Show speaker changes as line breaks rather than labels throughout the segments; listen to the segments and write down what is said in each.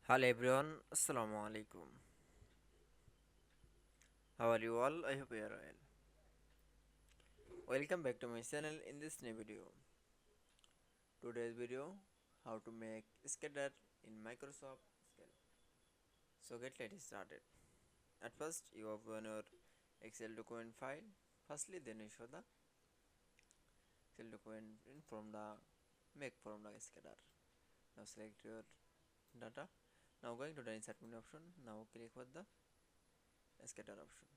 Hello everyone, Assalamu Walaikum. How are you all? I hope you are well. Welcome back to my channel in this new video. Today's video, how to make scatter in Microsoft Excel. So let's started. At first, you open your Excel document file. Firstly, then you show the Excel document from the make from the scatter. Now select your data. Now going to the insert menu option. Now click for the scatter option.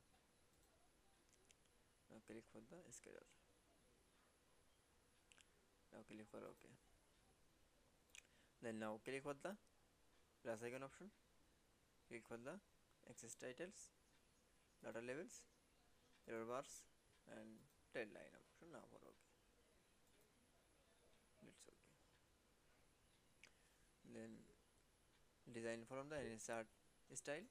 Now click for the scatter. Now click for OK. Then now click for the plus icon option. Click for the access titles, data labels, error bars, and tail line option. Now for OK. Let's OK. Then design from the insert style.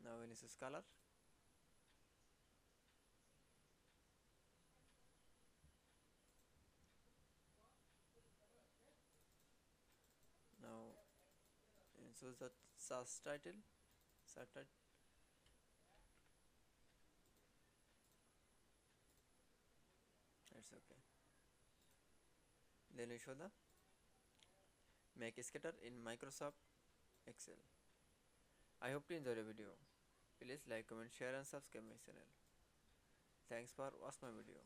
Now we choose color. Now choose the SAS title. Subtitle. That's OK. Then we show the make scatter in Microsoft Excel. I hope you enjoy the video. Please like, comment, share, and subscribe my channel. Thanks for watching my video.